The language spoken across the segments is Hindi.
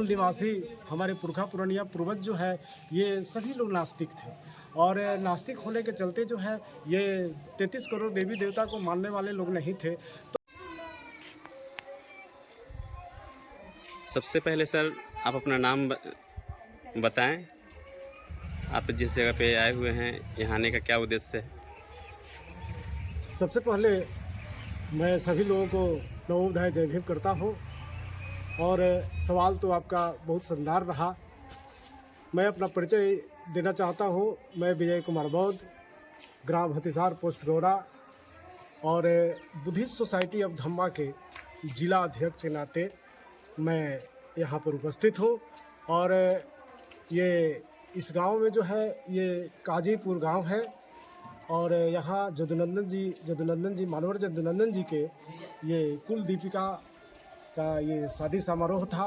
मूल निवासी हमारे पुरखा पुरनिया पूर्वज जो है ये सभी लोग नास्तिक थे। और नास्तिक होने के चलते जो है ये 33 करोड़ देवी देवता को मानने वाले लोग नहीं थे। सबसे पहले सर आप अपना नाम बताएं। आप जिस जगह पे आए हुए हैं यहाँ आने का क्या उद्देश्य है? सबसे पहले मैं सभी लोगों को नवोदय जय भीम करता हूँ। और सवाल तो आपका बहुत शानदार रहा। मैं अपना परिचय देना चाहता हूँ। मैं विजय कुमार बौद्ध, ग्राम हथिसार, पोस्ट गौरा और बुद्धिस्ट सोसाइटी ऑफ धम्मा के जिला अध्यक्ष के नाते मैं यहाँ पर उपस्थित हूँ। और ये इस गांव में जो है ये काजीपुर गांव है। और यहाँ जदुनंदन जी मानवर जदुनंदन जी के ये कुल दीपिका का ये शादी समारोह था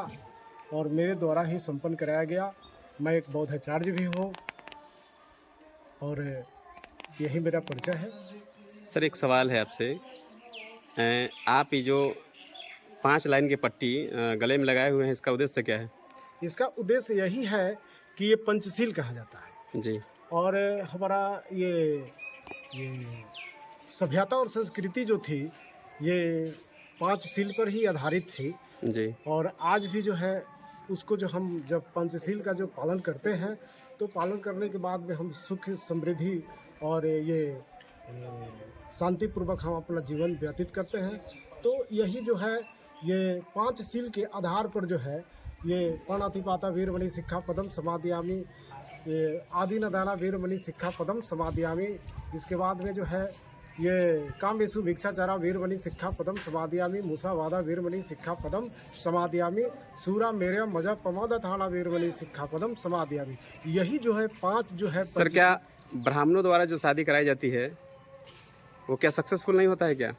और मेरे द्वारा ही संपन्न कराया गया। मैं एक बौद्ध आचार्य भी हूँ और यही मेरा परिचय है। सर एक सवाल है आपसे। आप ये जो 5 लाइन की पट्टी गले में लगाए हुए हैं, इसका उद्देश्य क्या है? इसका उद्देश्य यही है कि ये पंचशील कहा जाता है जी। और हमारा ये सभ्यता और संस्कृति जो थी ये 5 शील पर ही आधारित थी जी। और आज भी जो है उसको जो हम जब पंचशील का जो पालन करते हैं तो पालन करने के बाद में हम सुख समृद्धि और ये शांतिपूर्वक हम अपना जीवन व्यतीत करते हैं। तो यही जो है ये 5 शील के आधार पर जो है ये पाणातिपाता वीरमणि शिक्षा पदम समादियामी, ये आदि न दाना वीरमणि शिक्षा पदम समादियामी। इसके बाद में जो है ये कामेशु भिक्षाचारा वीरमणि शिक्षा पदम समादियामी, मूसावादा वीरमणि शिक्षा पदम समादियामी, सूरा मेरे मजा पमादा थाना वीरमणि शिक्षा पदम समादियामी। यही जो है 5 जो है। सर क्या ब्राह्मणों द्वारा जो शादी कराई जाती है वो क्या सक्सेसफुल नहीं होता है क्या?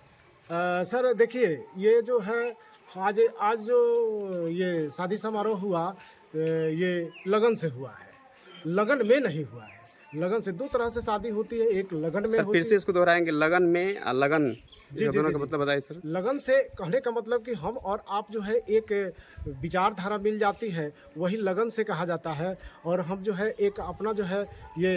सर देखिए ये जो है आज जो ये शादी समारोह हुआ ये लगन से हुआ है, लगन में नहीं हुआ है। लगन से 2 तरह से शादी होती है, एक लगन में सर फिर से इसको दोहराएंगे, लगन में और लगन दोनों का मतलब बताइए सर। लगन से कहने का मतलब कि हम और आप जो है एक विचारधारा मिल जाती है, वही लगन से कहा जाता है। और हम जो है एक अपना जो है ये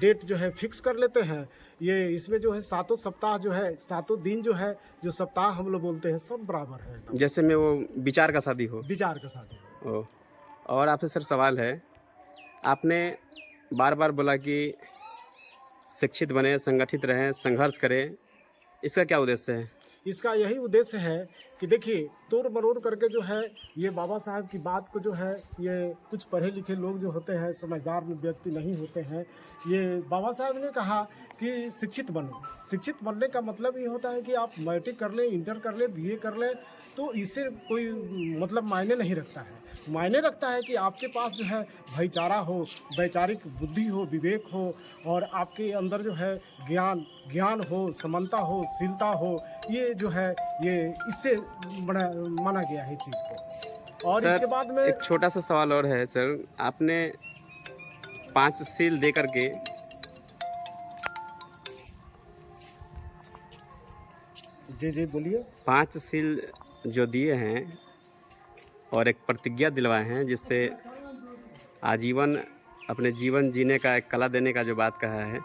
डेट जो है फिक्स कर लेते हैं। ये इसमें जो है 7 सप्ताह जो है 7 दिन जो है जो सप्ताह हम लोग बोलते हैं सब बराबर है। जैसे में वो विचार का शादी हो। विचार का शादी हो। और आपसे सर सवाल है, आपने बार बार बोला कि शिक्षित बने, संगठित रहें, संघर्ष करें, इसका क्या उद्देश्य है? इसका यही उद्देश्य है कि देखिए तोड़ मरोड़ करके जो है ये बाबा साहब की बात को जो है ये कुछ पढ़े लिखे लोग जो होते हैं, समझदार व्यक्ति नहीं होते हैं, ये बाबा साहब ने कहा कि शिक्षित बनो। शिक्षित बनने का मतलब ये होता है कि आप मैट्रिक कर लें, इंटर कर लें, बीए कर लें, तो इससे कोई मतलब मायने नहीं रखता है। मायने रखता है कि आपके पास जो है भाईचारा हो, वैचारिक बुद्धि हो, विवेक हो और आपके अंदर जो है ज्ञान हो, समानता हो, शीलता हो। ये जो है ये इससे बड़ा माना गया है चीज़ को। और इसके बाद में एक छोटा सा सवाल और है सर, आपने 5 शील दे करके जी बोलिए। 5 शील जो दिए हैं और एक प्रतिज्ञा दिलवाए हैं जिससे आजीवन अपने जीवन जीने का एक कला देने का जो बात कहा है,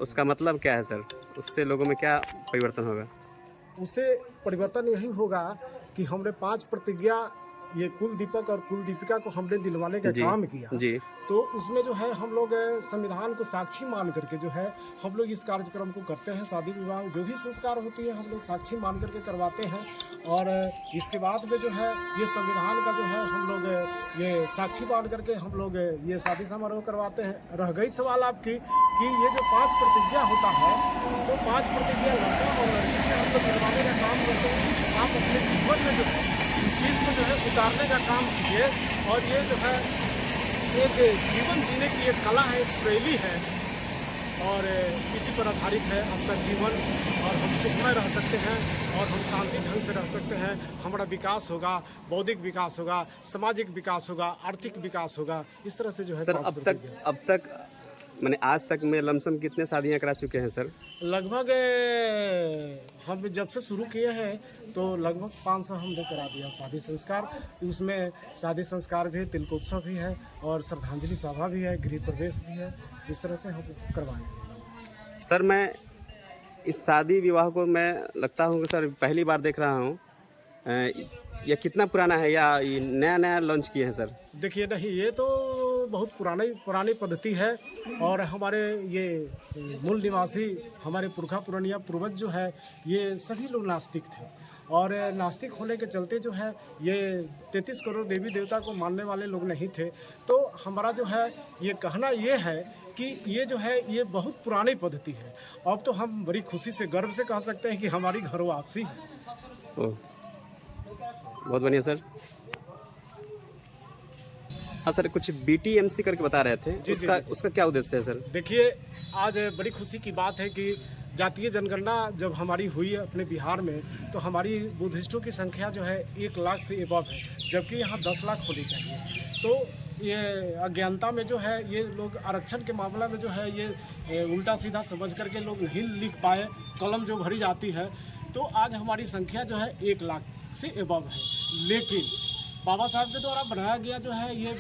उसका मतलब क्या है सर? उससे लोगों में क्या परिवर्तन होगा? उससे परिवर्तन यही होगा कि हमने 5 प्रतिज्ञा ये कुल दीपक और कुल दीपिका को हमने दिलवाने का काम किया जी। तो उसमें जो है हम लोग संविधान को साक्षी मान करके जो है हम लोग इस कार्यक्रम को करते हैं। शादी विवाह जो भी संस्कार होती है हम लोग साक्षी मान करके करवाते हैं। और इसके बाद में जो है ये संविधान का जो है हम लोग ये साक्षी मान करके हम लोग ये शादी समारोह करवाते हैं। रह गई सवाल आपकी कि ये जो 5 प्रतिज्ञा होता है तो 5 प्रतिज्ञा लड़का और लड़की से हम लोग करवाने का काम करते हैं। आप अपने जीवन में जो है इस चीज़ को जो है उतारने का काम कीजिए। और ये जो है एक जीवन जीने की एक कला है, एक शैली है और इसी पर आधारित है आपका जीवन। और हम सुखमय रह सकते हैं और हम शांति ढंग से रह सकते हैं। हमारा विकास होगा, बौद्धिक विकास होगा, सामाजिक विकास होगा, आर्थिक विकास होगा। इस तरह से जो है सर अब तक मैंने आज तक में लमसम कितने शादियां करा चुके हैं सर? लगभग हम जब से शुरू किए हैं तो लगभग 500 हमने करा दिया शादी संस्कार। उसमें शादी संस्कार भी, तिलकोत्सव भी है और श्रद्धांजलि सभा भी है, गृह प्रवेश भी है। इस तरह से हम करवाएं। सर मैं इस शादी विवाह को मैं लगता हूँ कि सर पहली बार देख रहा हूँ। यह कितना पुराना है या ये नया नया लॉन्च किए हैं सर? देखिए नहीं, ये तो बहुत पुरानी पद्धति है और हमारे ये मूल निवासी, हमारे पुरखा पुरानिया पूर्वज जो है ये सभी लोग नास्तिक थे और नास्तिक होने के चलते जो है ये 33 करोड़ देवी देवता को मानने वाले लोग नहीं थे। तो हमारा जो है ये कहना ये है कि ये जो है ये बहुत पुरानी पद्धति है। अब तो हम बड़ी खुशी से, गर्व से कह सकते हैं कि हमारी घर वापसी है। ओह, बहुत बढ़िया सर। हाँ सर, कुछ BTMC करके बता रहे थे, उसका क्या उद्देश्य है सर? देखिए, आज बड़ी खुशी की बात है कि जातीय जनगणना जब हमारी हुई है अपने बिहार में, तो हमारी बुद्धिस्टों की संख्या जो है 1 लाख से एबव है, जबकि यहाँ 10 लाख होनी चाहिए। तो ये अज्ञानता में जो है ये लोग आरक्षण के मामला में जो है ये उल्टा सीधा समझ करके लोग नहीं लिख पाए, कलम जो भरी जाती है। तो आज हमारी संख्या जो है 1 लाख से एबव है। लेकिन बाबा साहब के द्वारा बनाया गया जो है ये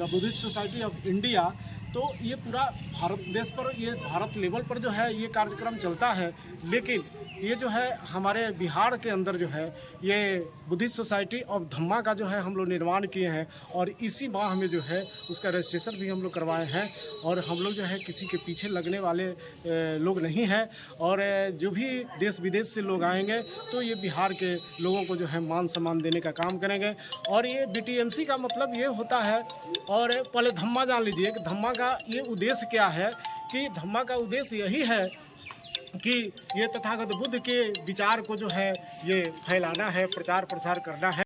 बुद्धिस्ट सोसाइटी ऑफ इंडिया, तो ये पूरा भारत देश पर, ये भारत लेवल पर जो है ये कार्यक्रम चलता है। लेकिन ये जो है हमारे बिहार के अंदर जो है ये बुद्धिस्ट सोसाइटी ऑफ धम्मा का जो है हम लोग निर्माण किए हैं और इसी माह में जो है उसका रजिस्ट्रेशन भी हम लोग करवाए हैं। और हम लोग जो है किसी के पीछे लगने वाले लोग नहीं हैं और जो भी देश विदेश से लोग आएंगे तो ये बिहार के लोगों को जो है मान सम्मान देने का काम करेंगे। और ये BTMC का मतलब ये होता है, और पहले धम्मा जान लीजिए कि धम्मा का ये उद्देश्य क्या है। कि धम्मा का उद्देश्य यही है कि ये तथागत बुद्ध के विचार को जो है ये फैलाना है, प्रचार प्रसार करना है।